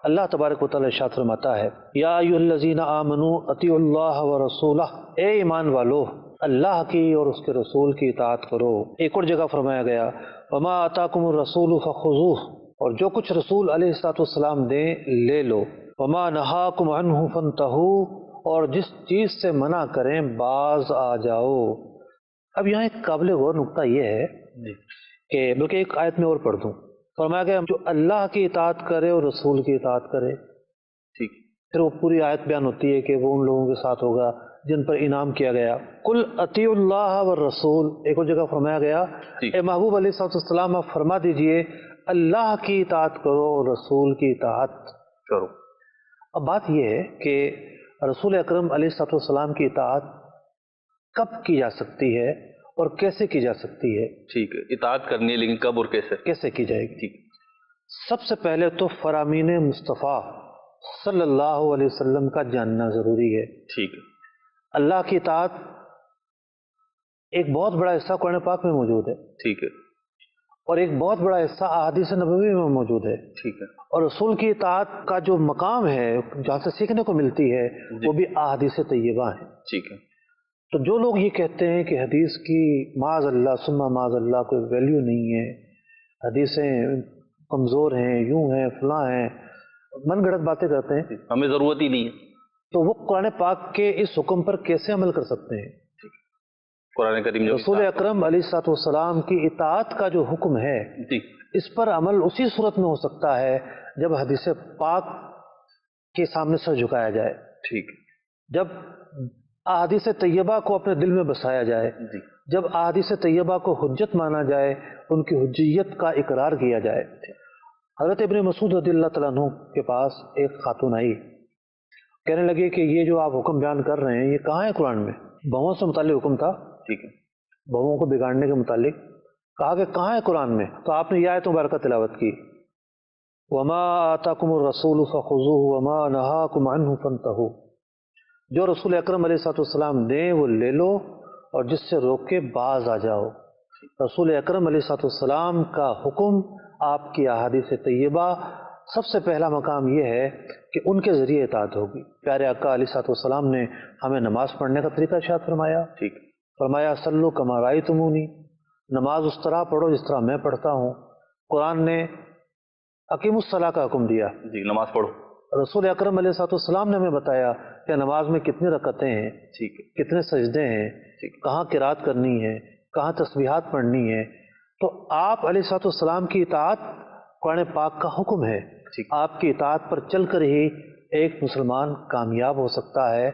اللہ تبارک و تعالی ارشاد فرماتا ہے یا ایھا آمنو اطیعوا اللہ و رسولہ، اے ایمان والو اللہ کی اور اس کے رسول کی اطاعت کرو۔ ایک اور جگہ فرمایا گیا وما آتاکم الرسول فخذوہ، اور جو کچھ رسول علیہ الصلوۃ والسلام دیں لے لو، وما نہاکم عنہ فانتہوا، اور جس چیز سے منع کریں باز آ جاؤ۔ اب یہاں ایک قابل غور نقطہ یہ ہے کہ بلکہ ایک آیت میں اور پڑھ دوں، فرمایا گیا جو اللہ کی اطاعت کرے اور رسول کی اطاعت کرے، ٹھیک، پھر وہ پوری آیت بیان ہوتی ہے کہ وہ ان لوگوں کے ساتھ ہوگا جن پر انعام کیا گیا۔ قل اطیعوا اللہ والرسول، ایک اور جگہ فرمایا گیا اے محبوب علیہ السلام آپ فرما دیجئے اللہ کی اطاعت کرو اور رسول کی اطاعت کرو۔ اب بات یہ ہے کہ رسول اکرم علیہ السلام کی اطاعت کب کی جا سکتی ہے اور کیسے کی جا سکتی ہے؟ ٹھیک ہے، اطاعت کرنی ہے لیکن کب اور کیسے کی جائے گی؟ سب سے پہلے تو فرامین مصطفیٰ صلی اللہ علیہ وسلم کا جاننا ضروری ہے۔ ٹھیک ہے، اللہ کی اطاعت ایک بہت بڑا حصہ قرآن پاک میں موجود ہے، ٹھیک ہے، اور ایک بہت بڑا حصہ احادیث نبوی میں موجود ہے، ٹھیک ہے، اور رسول کی اطاعت کا جو مقام ہے جہاں سے سیکھنے کو ملتی ہے وہ بھی احادیث طیبہ ہیں۔ ٹھیک ہے، تو جو لوگ یہ کہتے ہیں کہ حدیث کی معاذ اللہ ثم معاذ اللہ کوئی ویلیو نہیں ہے، حدیثیں کمزور ہیں، یوں ہیں، فلاں ہیں، من گھڑت باتیں کرتے ہیں، ہمیں ضرورت ہی نہیں ہے، تو وہ قرآن پاک کے اس حکم پر کیسے عمل کر سکتے ہیں؟ قرآن کریم جو رسول اکرم علیہ الصلوۃ والسلام کی اطاعت کا جو حکم ہے اس پر عمل اسی صورت میں ہو سکتا ہے جب حدیث پاک کے سامنے سر جھکایا جائے، ٹھیک، جب احادیث طیبہ کو اپنے دل میں بسایا جائے، جب احادیث طیبہ کو حجت مانا جائے، ان کی حجیت کا اقرار کیا جائے۔ حضرت ابن مسعود رضی اللہ تعالیٰ عنہ کے پاس ایک خاتون آئی، کہنے لگے کہ یہ جو آپ حکم بیان کر رہے ہیں یہ کہاں ہے قرآن میں؟ بہووں سے متعلق حکم تھا، ٹھیک ہے، بہووں کو بگاڑنے کے متعلق، کہا کہ کہاں ہے قرآن میں؟ تو آپ نے یہ آیت مبارکہ تلاوت کی وما آتاکم الرسول فخذوہ وما نہاکم عنہ فانتہوا، جو رسول اکرم علیہ السلام دیں وہ لے لو اور جس سے روک کے باز آ جاؤ۔ رسول اکرم علیہ السلام کا حکم، آپ کی احادیث طیبہ، سب سے پہلا مقام یہ ہے کہ ان کے ذریعے اطاعت ہوگی۔ پیارے آقا علیہ السلام نے ہمیں نماز پڑھنے کا طریقہ ارشاد فرمایا، ٹھیک، فرمایا صلو کما رأیتمونی، نماز اس طرح پڑھو جس طرح میں پڑھتا ہوں۔ قرآن نے اقیموا الصلاۃ کا حکم دیا، جی، نماز پڑھو۔ رسول اکرم علیہ السلام نے ہمیں بتایا کہ نماز میں کتنی رکعتیں ہیں، ٹھیک ہے، کتنے سجدے ہیں، کہاں قرات کرنی ہے، کہاں تسبیحات پڑھنی ہے۔ تو آپ علیہ السلام کی اطاعت قرآن پاک کا حکم ہے، آپ کی اطاعت پر چل کر ہی ایک مسلمان کامیاب ہو سکتا ہے۔